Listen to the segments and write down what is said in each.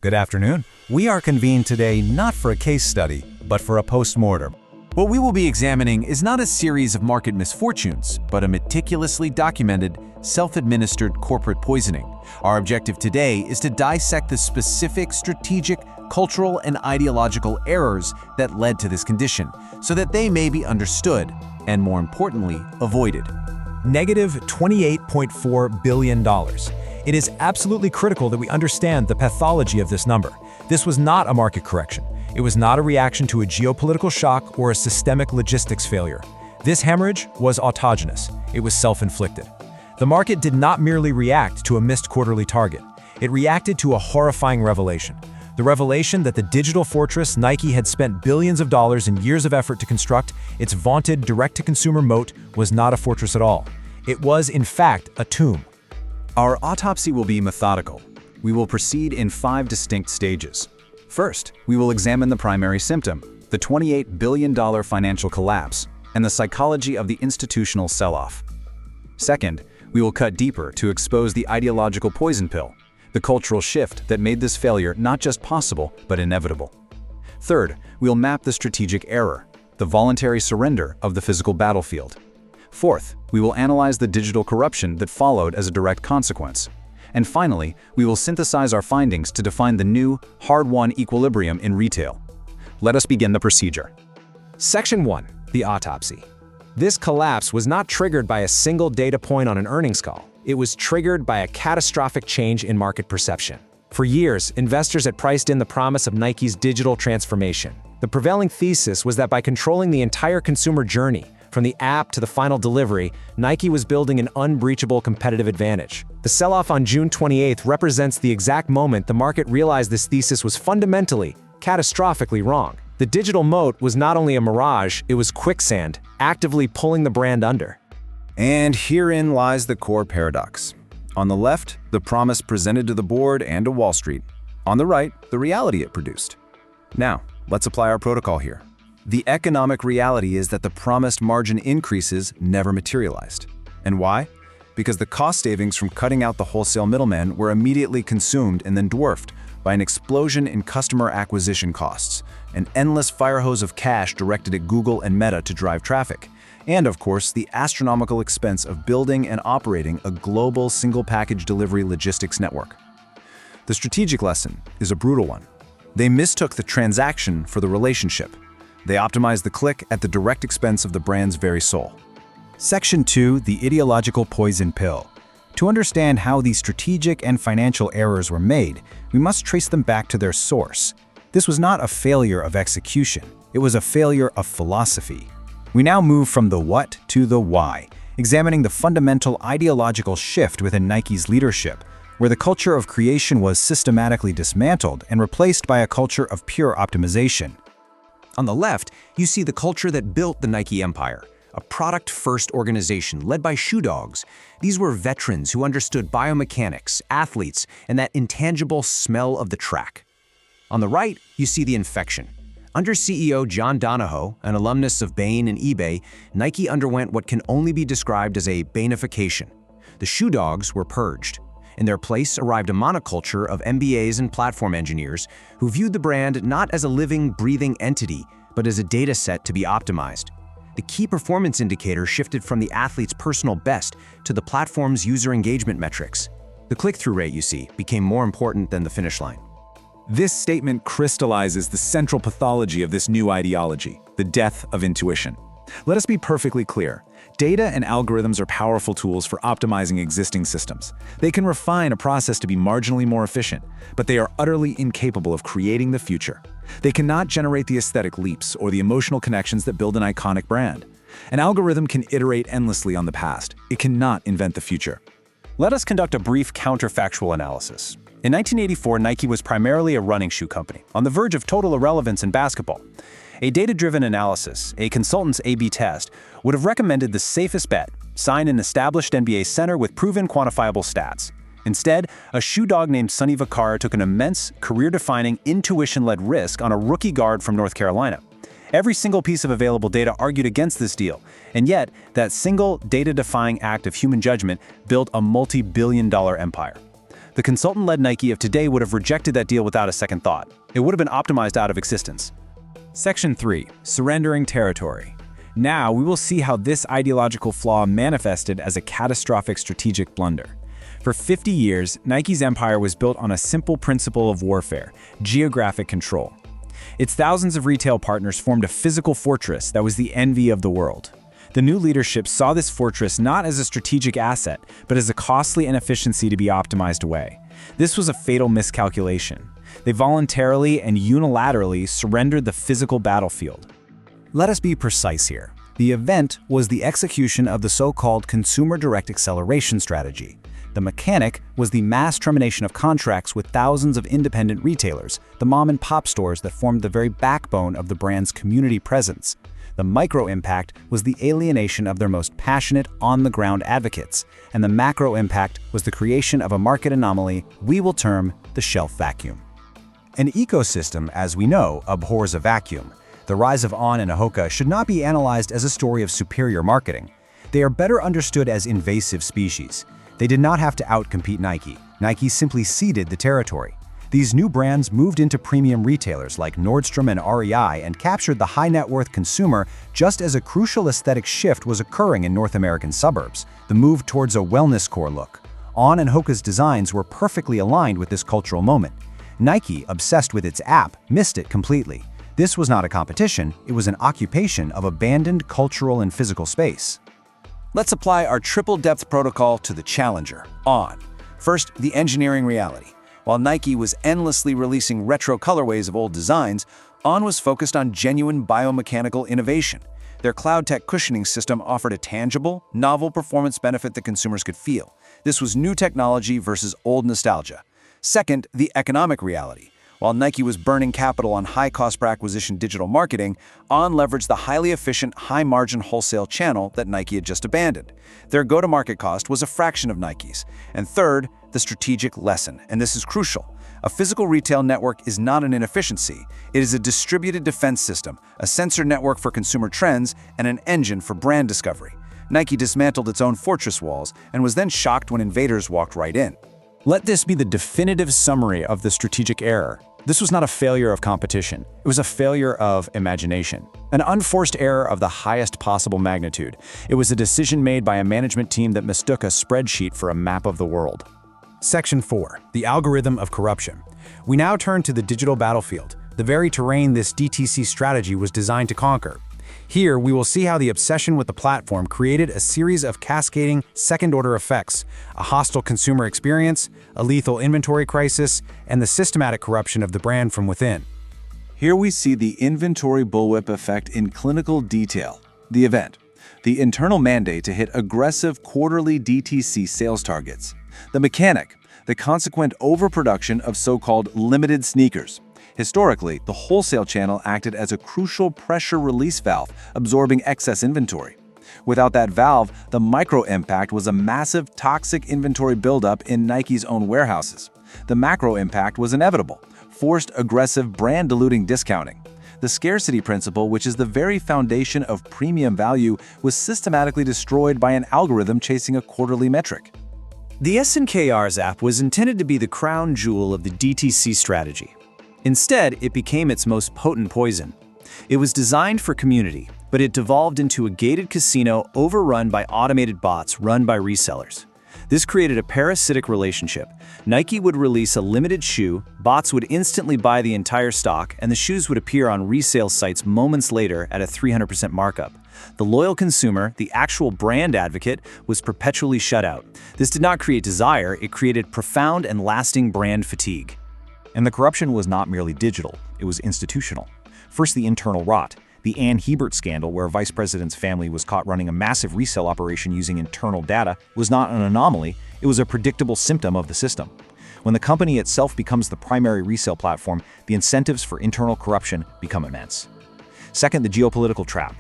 Good afternoon. We are convened today not for a case study, but for a post-mortem. What we will be examining is not a series of market misfortunes, but a meticulously documented, self-administered corporate poisoning. Our objective today is to dissect the specific strategic, cultural, and ideological errors that led to this condition, so that they may be understood, and more importantly, avoided. Negative $28.4 billion. It is absolutely critical that we understand the pathology of this number. This was not a market correction. It was not a reaction to a geopolitical shock or a systemic logistics failure. This hemorrhage was autogenous. It was self-inflicted. The market did not merely react to a missed quarterly target. It reacted to a horrifying revelation. The revelation that the digital fortress Nike had spent billions of dollars and years of effort to construct, its vaunted direct-to-consumer moat, was not a fortress at all. It was, in fact, a tomb. Our autopsy will be methodical. We will proceed in 5 distinct stages. First, we will examine the primary symptom, the $28 billion financial collapse, and the psychology of the institutional sell-off. Second, we will cut deeper to expose the ideological poison pill, the cultural shift that made this failure not just possible, but inevitable. Third, we'll map the strategic error, the voluntary surrender of the physical battlefield. Fourth, we will analyze the digital corruption that followed as a direct consequence. And finally, we will synthesize our findings to define the new, hard-won equilibrium in retail. Let us begin the procedure. Section 1. The autopsy. This collapse was not triggered by a single data point on an earnings call. It was triggered by a catastrophic change in market perception. For years, investors had priced in the promise of Nike's digital transformation. The prevailing thesis was that by controlling the entire consumer journey, from the app to the final delivery, Nike was building an unbreachable competitive advantage. The sell-off on June 28th represents the exact moment the market realized this thesis was fundamentally, catastrophically wrong. The digital moat was not only a mirage, it was quicksand, actively pulling the brand under. And herein lies the core paradox. On the left, the promise presented to the board and to Wall Street. On the right, the reality it produced. Now, let's apply our protocol here. The economic reality is that the promised margin increases never materialized. And why? Because the cost savings from cutting out the wholesale middlemen were immediately consumed and then dwarfed by an explosion in customer acquisition costs, an endless fire hose of cash directed at Google and Meta to drive traffic, and of course, the astronomical expense of building and operating a global single-package delivery logistics network. The strategic lesson is a brutal one. They mistook the transaction for the relationship. They optimized the click at the direct expense of the brand's very soul. Section 2, the ideological poison pill. To understand how these strategic and financial errors were made, we must trace them back to their source. This was not a failure of execution, it was a failure of philosophy. We now move from the what to the why, examining the fundamental ideological shift within Nike's leadership, where the culture of creation was systematically dismantled and replaced by a culture of pure optimization. On the left, you see the culture that built the Nike empire, a product-first organization led by shoe dogs. These were veterans who understood biomechanics, athletes, and that intangible smell of the track. On the right, you see the infection. Under CEO John Donahoe, an alumnus of Bain and eBay, Nike underwent what can only be described as a Banification. The shoe dogs were purged. In their place arrived a monoculture of MBAs and platform engineers who viewed the brand not as a living, breathing entity, but as a data set to be optimized. The key performance indicator shifted from the athlete's personal best to the platform's user engagement metrics. The click-through rate, you see, became more important than the finish line. This statement crystallizes the central pathology of this new ideology, the death of intuition. Let us be perfectly clear. Data and algorithms are powerful tools for optimizing existing systems. They can refine a process to be marginally more efficient, but they are utterly incapable of creating the future. They cannot generate the aesthetic leaps or the emotional connections that build an iconic brand. An algorithm can iterate endlessly on the past. It cannot invent the future. Let us conduct a brief counterfactual analysis. In 1984, Nike was primarily a running shoe company, on the verge of total irrelevance in basketball. A data-driven analysis, a consultant's A/B test, would have recommended the safest bet: sign an established NBA center with proven quantifiable stats. Instead, a shoe dog named Sonny Vaccaro took an immense, career-defining, intuition-led risk on a rookie guard from North Carolina. Every single piece of available data argued against this deal, and yet, that single, data-defying act of human judgment built a multi-billion-dollar empire. The consultant-led Nike of today would have rejected that deal without a second thought. It would have been optimized out of existence. Section 3. Surrendering territory. Now, we will see how this ideological flaw manifested as a catastrophic strategic blunder. For 50 years, Nike's empire was built on a simple principle of warfare: geographic control. Its thousands of retail partners formed a physical fortress that was the envy of the world. The new leadership saw this fortress not as a strategic asset, but as a costly inefficiency to be optimized away. This was a fatal miscalculation. They voluntarily and unilaterally surrendered the physical battlefield. Let us be precise here. The event was the execution of the so-called consumer direct acceleration strategy. The mechanic was the mass termination of contracts with thousands of independent retailers, the mom-and-pop stores that formed the very backbone of the brand's community presence. The micro-impact was the alienation of their most passionate, on-the-ground advocates, and the macro-impact was the creation of a market anomaly we will term the shelf vacuum. An ecosystem, as we know, abhors a vacuum. The rise of On and Hoka should not be analyzed as a story of superior marketing. They are better understood as invasive species. They did not have to outcompete Nike. Nike simply ceded the territory. These new brands moved into premium retailers like Nordstrom and REI and captured the high-net-worth consumer just as a crucial aesthetic shift was occurring in North American suburbs, the move towards a wellness core look. On and Hoka's designs were perfectly aligned with this cultural moment. Nike, obsessed with its app, missed it completely. This was not a competition, it was an occupation of abandoned cultural and physical space. Let's apply our triple-depth protocol to the challenger, On. First, the engineering reality. While Nike was endlessly releasing retro colorways of old designs, On was focused on genuine biomechanical innovation. Their cloud tech cushioning system offered a tangible, novel performance benefit that consumers could feel. This was new technology versus old nostalgia. Second, the economic reality. While Nike was burning capital on high-cost per acquisition digital marketing, On leveraged the highly efficient, high-margin wholesale channel that Nike had just abandoned. Their go-to-market cost was a fraction of Nike's. And third, the strategic lesson, and this is crucial. A physical retail network is not an inefficiency. It is a distributed defense system, a sensor network for consumer trends, and an engine for brand discovery. Nike dismantled its own fortress walls and was then shocked when invaders walked right in. Let this be the definitive summary of the strategic error. This was not a failure of competition. It was a failure of imagination. An unforced error of the highest possible magnitude. It was a decision made by a management team that mistook a spreadsheet for a map of the world. Section 4. The algorithm of corruption. We now turn to the digital battlefield, the very terrain this DTC strategy was designed to conquer. Here, we will see how the obsession with the platform created a series of cascading second-order effects, a hostile consumer experience, a lethal inventory crisis, and the systematic corruption of the brand from within. Here we see the inventory bullwhip effect in clinical detail. The event. The internal mandate to hit aggressive quarterly DTC sales targets. The mechanic. The consequent overproduction of so-called limited sneakers. Historically, the wholesale channel acted as a crucial pressure release valve, absorbing excess inventory. Without that valve, the micro-impact was a massive toxic inventory buildup in Nike's own warehouses. The macro-impact was inevitable, forced aggressive brand-diluting discounting. The scarcity principle, which is the very foundation of premium value, was systematically destroyed by an algorithm chasing a quarterly metric. The SNKRS app was intended to be the crown jewel of the DTC strategy. Instead, it became its most potent poison. It was designed for community, but it devolved into a gated casino overrun by automated bots run by resellers. This created a parasitic relationship. Nike would release a limited shoe, bots would instantly buy the entire stock, and the shoes would appear on resale sites moments later at a 300% markup. The loyal consumer, the actual brand advocate, was perpetually shut out. This did not create desire, it created profound and lasting brand fatigue. And the corruption was not merely digital, it was institutional. First, the internal rot. The Ann Hebert scandal, where a vice president's family was caught running a massive resale operation using internal data, was not an anomaly, it was a predictable symptom of the system. When the company itself becomes the primary resale platform, the incentives for internal corruption become immense. Second, the geopolitical trap.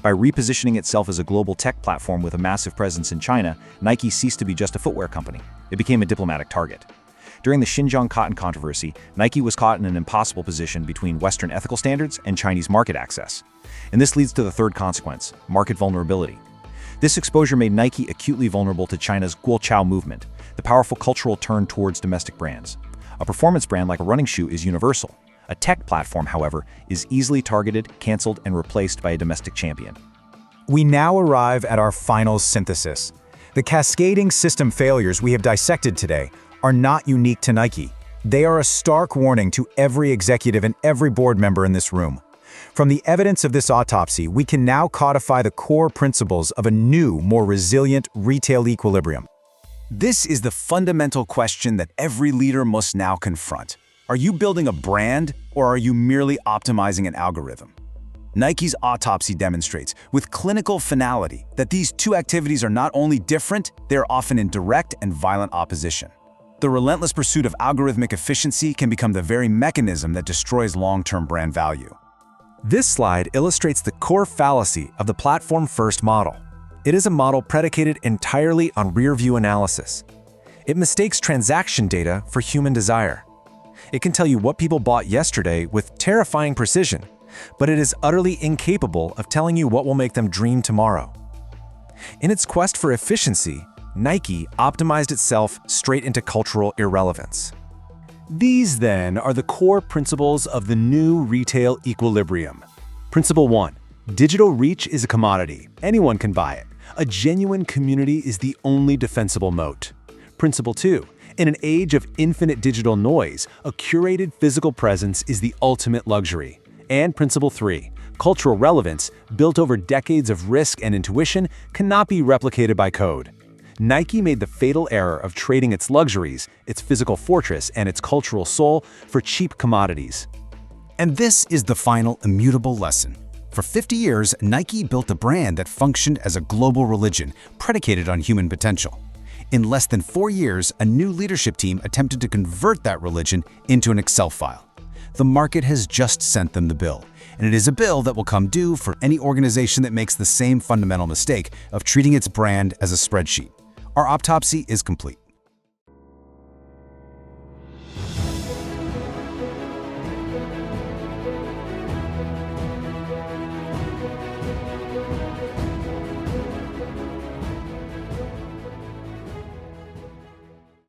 By repositioning itself as a global tech platform with a massive presence in China, Nike ceased to be just a footwear company. It became a diplomatic target. During the Xinjiang cotton controversy, Nike was caught in an impossible position between Western ethical standards and Chinese market access. And this leads to the third consequence, market vulnerability. This exposure made Nike acutely vulnerable to China's Guoqiao movement. the powerful cultural turn towards domestic brands. A performance brand like a running shoe is universal. A tech platform, however, is easily targeted, canceled, and replaced by a domestic champion. We now arrive at our final synthesis. The cascading system failures we have dissected today are not unique to Nike. They are a stark warning to every executive and every board member in this room. From the evidence of this autopsy, we can now codify the core principles of a new, more resilient retail equilibrium. This is the fundamental question that every leader must now confront. Are you building a brand, or are you merely optimizing an algorithm? Nike's autopsy demonstrates, with clinical finality, that these two activities are not only different, they are often in direct and violent opposition. The relentless pursuit of algorithmic efficiency can become the very mechanism that destroys long-term brand value. This slide illustrates the core fallacy of the platform-first model. It is a model predicated entirely on rear-view analysis. It mistakes transaction data for human desire. It can tell you what people bought yesterday with terrifying precision, but it is utterly incapable of telling you what will make them dream tomorrow. In its quest for efficiency, Nike optimized itself straight into cultural irrelevance. These, then, are the core principles of the new retail equilibrium. Principle 1. Digital reach is a commodity. Anyone can buy it. A genuine community is the only defensible moat. Principle 2. In an age of infinite digital noise, a curated physical presence is the ultimate luxury. And Principle 3. Cultural relevance, built over decades of risk and intuition, cannot be replicated by code. Nike made the fatal error of trading its luxuries, its physical fortress, and its cultural soul for cheap commodities. And this is the final immutable lesson. For 50 years, Nike built a brand that functioned as a global religion, predicated on human potential. In less than 4 years, a new leadership team attempted to convert that religion into an Excel file. The market has just sent them the bill, and it is a bill that will come due for any organization that makes the same fundamental mistake of treating its brand as a spreadsheet. Our autopsy is complete.